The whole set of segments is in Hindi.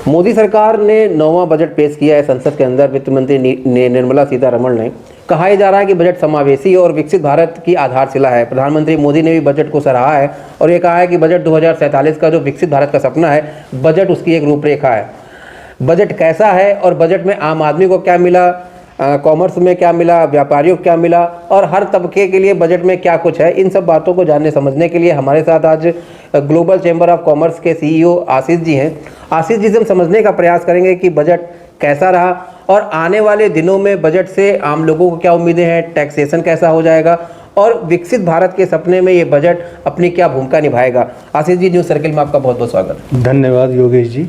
मोदी सरकार ने 9वां बजट पेश किया है संसद के अंदर। वित्त मंत्री निर्मला सीतारमण ने कहा जा रहा है कि बजट समावेशी और विकसित भारत की आधारशिला है। प्रधानमंत्री मोदी ने भी बजट को सराहा है और ये कहा है कि बजट 2047 का जो विकसित भारत का सपना है, बजट उसकी एक रूपरेखा है। बजट कैसा है और बजट में आम आदमी को क्या मिला, कॉमर्स में क्या मिला, व्यापारियों को क्या मिला और हर तबके के लिए बजट में क्या कुछ है, इन सब बातों को जानने समझने के लिए हमारे साथ आज ग्लोबल चैम्बर ऑफ कॉमर्स के सीईओ आशीष जी हैं। आशीष जी से हम समझने का प्रयास करेंगे कि बजट कैसा रहा और आने वाले दिनों में बजट से आम लोगों को क्या उम्मीदें हैं, टैक्सेशन कैसा हो जाएगा और विकसित भारत के सपने में ये बजट अपनी क्या भूमिका निभाएगा। आशीष जी, न्यूज़ सर्किल में आपका बहुत बहुत स्वागत। धन्यवाद योगेश जी।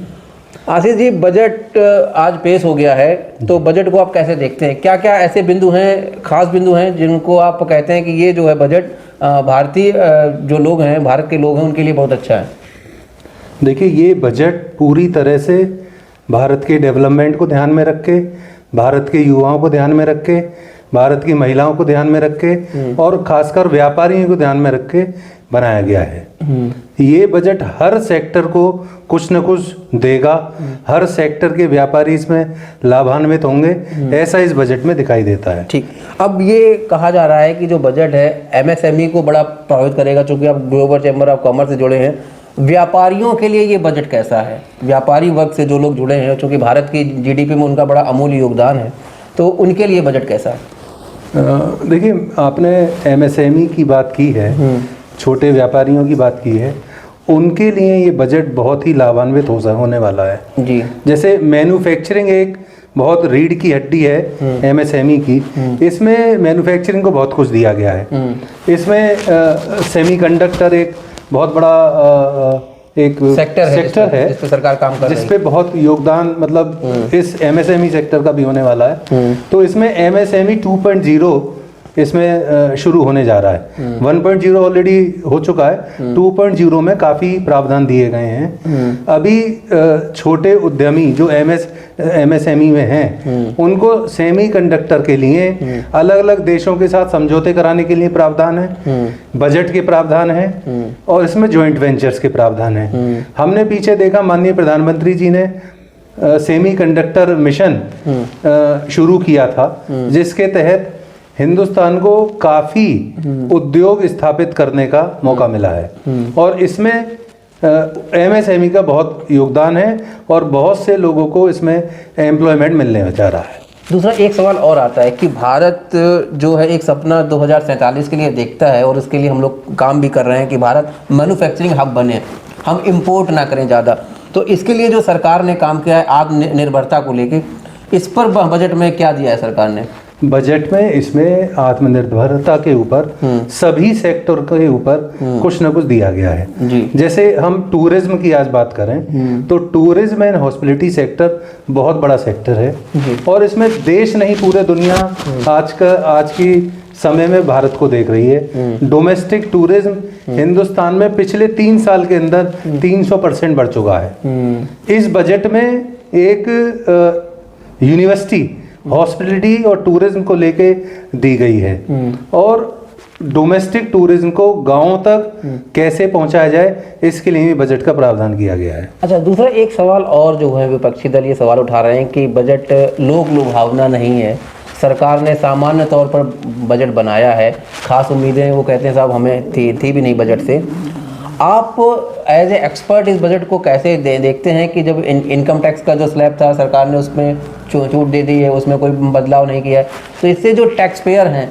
आशीष जी, बजट आज पेश हो गया है, तो बजट को आप कैसे देखते हैं? क्या क्या ऐसे बिंदु हैं, खास बिंदु हैं जिनको आप कहते हैं कि ये जो है बजट भारतीय जो लोग हैं, भारत के लोग हैं, उनके लिए बहुत अच्छा है? देखिए, ये बजट पूरी तरह से भारत के डेवलपमेंट को ध्यान में रख के, भारत के युवाओं को ध्यान में रख के, भारत की महिलाओं को ध्यान में रख के और खासकर व्यापारियों को ध्यान में रख के बनाया गया है। ये बजट हर सेक्टर को कुछ न कुछ देगा, हर सेक्टर के व्यापारी इसमें लाभान्वित होंगे, ऐसा इस बजट में दिखाई देता है। ठीक, अब ये कहा जा रहा है कि जो बजट है एमएसएमई को बड़ा प्रभावित करेगा, चूंकि आप ग्लोबल चैम्बर ऑफ कॉमर्स से जुड़े हैं। व्यापारियों के लिए ये बजट कैसा है? व्यापारी वर्ग से जो लोग जुड़े हैं, चूंकि भारत की जीडीपी में उनका बड़ा अमूल्य योगदान है, तो उनके लिए बजट कैसा है? देखिए, आपने एमएसएमई की बात की है, छोटे व्यापारियों की बात की है, उनके लिए ये बजट बहुत ही लाभान्वित होने वाला है जी। जैसे मैन्युफैक्चरिंग एक बहुत रीढ़ की हड्डी है एमएसएमई की, इसमें मैन्युफैक्चरिंग को बहुत कुछ दिया गया है। इसमें सेमीकंडक्टर एक बहुत बड़ा एक सेक्टर है जिस पे सरकार काम कर रही है, जिस पे बहुत योगदान मतलब इस एमएसएमई सेक्टर का भी होने वाला है। तो इसमें एमएसएमई 2.0 इसमें शुरू होने जा रहा है। 1.0 ऑलरेडी हो चुका है, 2.0 में काफ़ी प्रावधान दिए गए हैं। अभी छोटे उद्यमी जो एमएसएमई में हैं, उनको सेमीकंडक्टर के लिए अलग अलग देशों के साथ समझौते कराने के लिए प्रावधान है, बजट के प्रावधान है और इसमें जॉइंट वेंचर्स के प्रावधान है। हमने पीछे देखा, माननीय प्रधानमंत्री जी ने सेमीकंडक्टर मिशन शुरू किया था, जिसके तहत हिंदुस्तान को काफ़ी उद्योग स्थापित करने का मौका मिला है और इसमें एमएसएमई का बहुत योगदान है और बहुत से लोगों को इसमें एम्प्लॉयमेंट मिलने जा रहा है। दूसरा एक सवाल और आता है कि भारत जो है एक सपना 2047 के लिए देखता है और उसके लिए हम लोग काम भी कर रहे हैं कि भारत मैन्युफैक्चरिंग हब बने, हम इंपोर्ट ना करें ज़्यादा। तो इसके लिए जो सरकार ने काम किया है आत्मनिर्भरता को लेके, इस पर बजट में क्या दिया है सरकार ने? बजट में इसमें आत्मनिर्भरता के ऊपर सभी सेक्टर के ऊपर कुछ न कुछ दिया गया है जी। जैसे हम टूरिज्म की आज बात करें तो टूरिज्म एंड हॉस्पिटलिटी सेक्टर बहुत बड़ा सेक्टर है और इसमें देश नहीं पूरे दुनिया आज की समय में भारत को देख रही है। डोमेस्टिक टूरिज्म हिंदुस्तान में पिछले 3 साल के अंदर 300% बढ़ चुका है। इस बजट में एक यूनिवर्सिटी हॉस्पिटलिटी और टूरिज्म को लेके दी गई है और डोमेस्टिक टूरिज्म को गांवों तक कैसे पहुंचाया जाए, इसके लिए भी बजट का प्रावधान किया गया है। अच्छा, दूसरा एक सवाल और जो है विपक्षी दल ये सवाल उठा रहे हैं कि बजट लोक लुभावना नहीं है, सरकार ने सामान्य तौर पर बजट बनाया है, खास उम्मीदें वो कहते हैं साहब हमें थी भी नहीं बजट से। आप एज ए एक्सपर्ट इस बजट को कैसे देखते हैं कि जब इनकम टैक्स का जो स्लैब था सरकार ने उसमें छूट दे दी है, उसमें कोई बदलाव नहीं किया है, तो इससे जो टैक्स पेयर हैं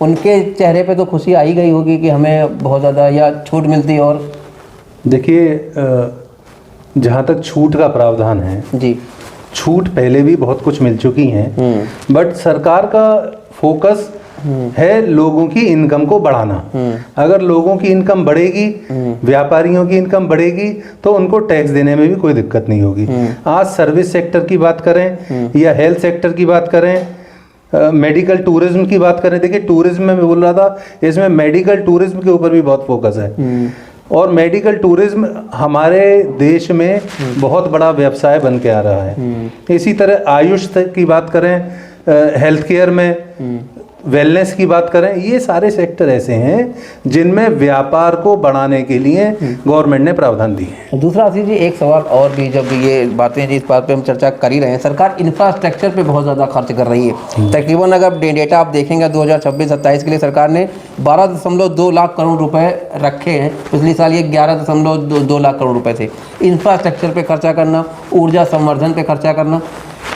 उनके चेहरे पे तो खुशी आ ही गई होगी कि हमें बहुत ज़्यादा या छूट मिलती। और देखिए, जहाँ तक छूट का प्रावधान है जी, छूट पहले भी बहुत कुछ मिल चुकी हैं, बट सरकार का फोकस है लोगों की इनकम को बढ़ाना। अगर लोगों की इनकम बढ़ेगी, व्यापारियों की इनकम बढ़ेगी, तो उनको टैक्स देने में भी कोई दिक्कत नहीं होगी। आज सर्विस सेक्टर की बात करें या हेल्थ सेक्टर की बात करें, मेडिकल टूरिज्म की बात करें, देखिए टूरिज्म में मैं बोल रहा था, इसमें मेडिकल टूरिज्म के ऊपर भी बहुत फोकस है और मेडिकल टूरिज्म हमारे देश में बहुत बड़ा व्यवसाय बन के आ रहा है। इसी तरह आयुष की बात करें, हेल्थ केयर में वेलनेस की बात करें, ये सारे सेक्टर ऐसे हैं जिनमें व्यापार को बढ़ाने के लिए गवर्नमेंट ने प्रावधान दिए हैं। दूसरा आशीष जी, एक सवाल और भी, जब ये बातें जिस बात पे हम चर्चा कर ही रहे हैं, सरकार इंफ्रास्ट्रक्चर पे बहुत ज़्यादा खर्च कर रही है। तकरीबन अगर डेटा आप देखेंगे 2026-27 के लिए सरकार ने 12.2 लाख करोड़ रुपए रखे हैं। पिछले साल ये 11.2 लाख करोड़ रुपए थे। इंफ्रास्ट्रक्चर पे खर्चा करना, ऊर्जा संवर्धन पे खर्चा करना,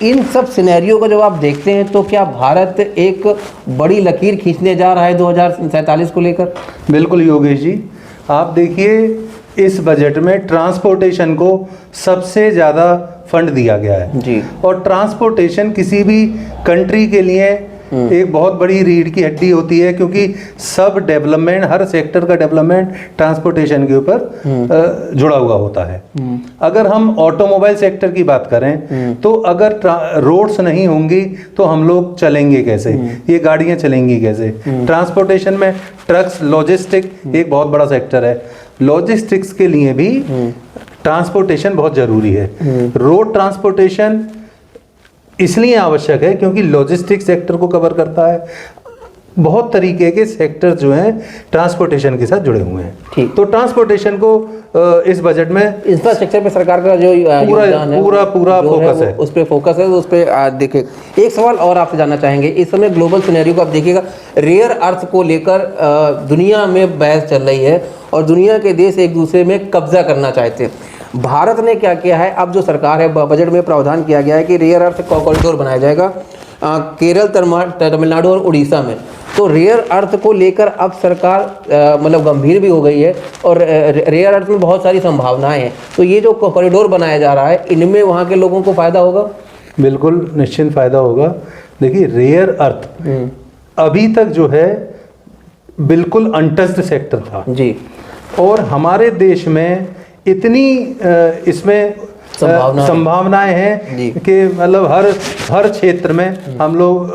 इन सब सिनेरियो को जब आप देखते हैं तो क्या भारत एक बड़ी लकीर खींचने जा रहा है 2047 को लेकर? बिल्कुल योगेश जी, आप देखिए इस बजट में ट्रांसपोर्टेशन को सबसे ज़्यादा फंड दिया गया है जी। और ट्रांसपोर्टेशन किसी भी कंट्री के लिए एक बहुत बड़ी रीढ़ की हड्डी होती है, क्योंकि सब डेवलपमेंट, हर सेक्टर का डेवलपमेंट ट्रांसपोर्टेशन के ऊपर जुड़ा हुआ होता है। अगर हम ऑटोमोबाइल सेक्टर की बात करें तो अगर रोड्स नहीं होंगी तो हम लोग चलेंगे कैसे, ये गाड़ियां चलेंगी कैसे? ट्रांसपोर्टेशन में ट्रक्स, लॉजिस्टिक एक बहुत बड़ा सेक्टर है। लॉजिस्टिक्स के लिए भी ट्रांसपोर्टेशन बहुत जरूरी है। रोड ट्रांसपोर्टेशन इसलिए आवश्यक है क्योंकि लॉजिस्टिक्स सेक्टर को कवर करता है। बहुत तरीके के सेक्टर जो हैं ट्रांसपोर्टेशन के साथ जुड़े हुए हैं। ठीक। तो ट्रांसपोर्टेशन को इस बजट में इंफ्रास्ट्रक्चर पे सरकार का जो योगदान है, पूरा फोकस है, उस पे फोकस है। उस पे देखिए, एक सवाल और आपसे जानना चाहेंगे। इस समय ग्लोबल सिनेरियो को आप देखिएगा, रेयर अर्थ को लेकर दुनिया में बहस चल रही है और दुनिया के देश एक दूसरे में कब्जा करना चाहते हैं। भारत ने क्या किया है, अब जो सरकार है, बजट में प्रावधान किया गया है कि रेयर अर्थ कॉरिडोर बनाया जाएगा केरल, तमिलनाडु और उड़ीसा में। तो रेयर अर्थ को लेकर अब सरकार मतलब गंभीर भी हो गई है और रेयर अर्थ में बहुत सारी संभावनाएं हैं। तो ये जो कॉरिडोर बनाया जा रहा है, इनमें वहाँ के लोगों को फायदा होगा? बिल्कुल निश्चित फायदा होगा। देखिए, रेयर अर्थ अभी तक जो है बिल्कुल अनटच्ड सेक्टर था जी, और हमारे देश में इतनी इसमें संभावनाएं हैं कि मतलब हर क्षेत्र में हम लोग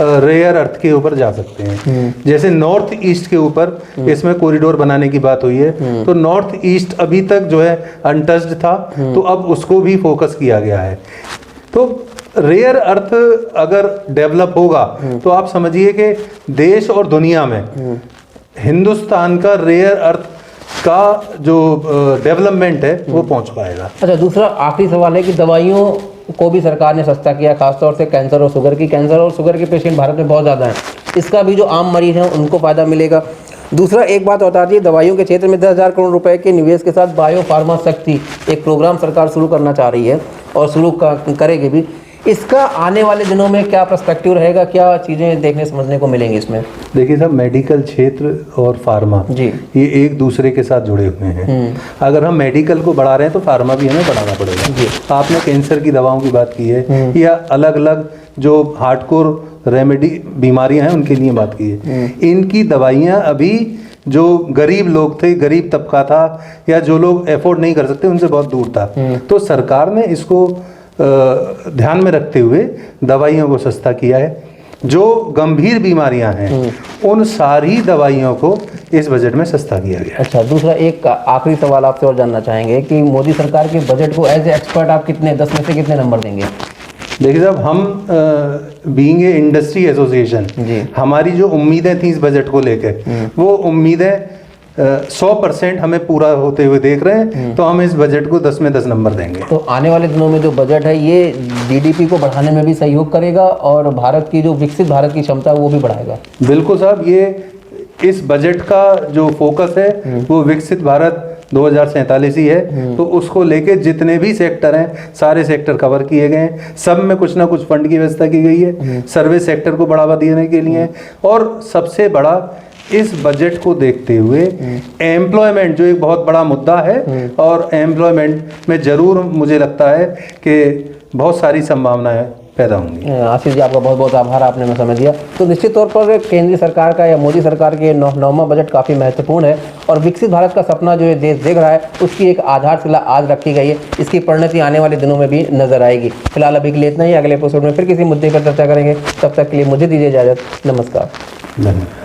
रेयर अर्थ के ऊपर जा सकते हैं। जैसे नॉर्थ ईस्ट के ऊपर इसमें कॉरिडोर बनाने की बात हुई है, तो नॉर्थ ईस्ट अभी तक जो है अनटच्ड था, तो अब उसको भी फोकस किया गया है। तो रेयर अर्थ अगर डेवलप होगा तो आप समझिए कि देश और दुनिया में हिंदुस्तान का रेयर अर्थ का जो डेवलपमेंट है वो पहुंच पाएगा। अच्छा, दूसरा आखिरी सवाल है कि दवाइयों को भी सरकार ने सस्ता किया, खासतौर से कैंसर और शुगर की। कैंसर और शुगर के पेशेंट भारत में बहुत ज़्यादा हैं, इसका भी जो आम मरीज हैं उनको फ़ायदा मिलेगा। दूसरा एक बात बता दी, दवाइयों के क्षेत्र में 10,000 करोड़ रुपए के निवेश के साथ बायो फार्मा शक्ति एक प्रोग्राम सरकार शुरू करना चाह रही है और शुरू करेगी भी। इसका आने वाले दिनों में क्या पर्सपेक्टिव रहेगा, क्या चीज़ें देखने समझने को मिलेंगी इसमें? देखिए साहब, मेडिकल क्षेत्र और फार्मा जी, ये एक दूसरे के साथ जुड़े हुए हैं। अगर हम मेडिकल को बढ़ा रहे हैं तो फार्मा भी हमें बढ़ाना पड़ेगा जी। आपने कैंसर की दवाओं की बात की है या अलग अलग जो हार्डकोर रेमेडी बीमारियां हैं उनके लिए बात की है। इनकी दवाइयां अभी जो गरीब लोग थे, गरीब तबका था या जो लोग अफोर्ड नहीं कर सकते, उनसे बहुत दूर था। तो सरकार ने इसको ध्यान में रखते हुए दवाइयों को सस्ता किया है। जो गंभीर बीमारियां हैं उन सारी दवाइयों को इस बजट में सस्ता किया गया। अच्छा, दूसरा एक आखिरी सवाल आपसे और जानना चाहेंगे कि मोदी सरकार के बजट को एज ए एक्सपर्ट आप कितने 10 में से कितने नंबर देंगे? देखिए साहब, हम बीइंग ए इंडस्ट्री एसोसिएशन, हमारी जो उम्मीदें थी इस बजट को लेकर, वो उम्मीदें 100% हमें पूरा होते हुए देख रहे हैं। तो हम इस बजट को 10 में 10 नंबर देंगे। तो आने वाले दिनों में जो बजट है ये जीडीपी को बढ़ाने में भी सहयोग करेगा और भारत की जो विकसित भारत की क्षमता वो भी बढ़ाएगा? बिल्कुल साहब, ये इस बजट का जो फोकस है वो विकसित भारत 2047 ही है। तो उसको लेके जितने भी सेक्टर हैं सारे सेक्टर कवर किए गए हैं। सब में कुछ ना कुछ फंड की व्यवस्था की गई है सर्विस सेक्टर को बढ़ावा देने के लिए। और सबसे बड़ा, इस बजट को देखते हुए एम्प्लॉयमेंट जो एक बहुत बड़ा मुद्दा है, और एम्प्लॉयमेंट में जरूर मुझे लगता है कि बहुत सारी संभावनाएं पैदा होंगी। आशीष जी, आपका बहुत बहुत आभार, आपने हमें समय दिया। तो निश्चित तौर पर केंद्रीय सरकार का या मोदी सरकार के 9वां बजट काफ़ी महत्वपूर्ण है और विकसित भारत का सपना जो ये देश देख रहा है उसकी एक आधारशिला आज रखी गई है। इसकी परिणति आने वाले दिनों में भी नजर आएगी। फिलहाल अभी के लिए इतना ही, अगले एपिसोड में फिर किसी मुद्दे पर चर्चा करेंगे। तब तक के लिए मुझे दीजिए इजाजत। नमस्कार। धन्यवाद।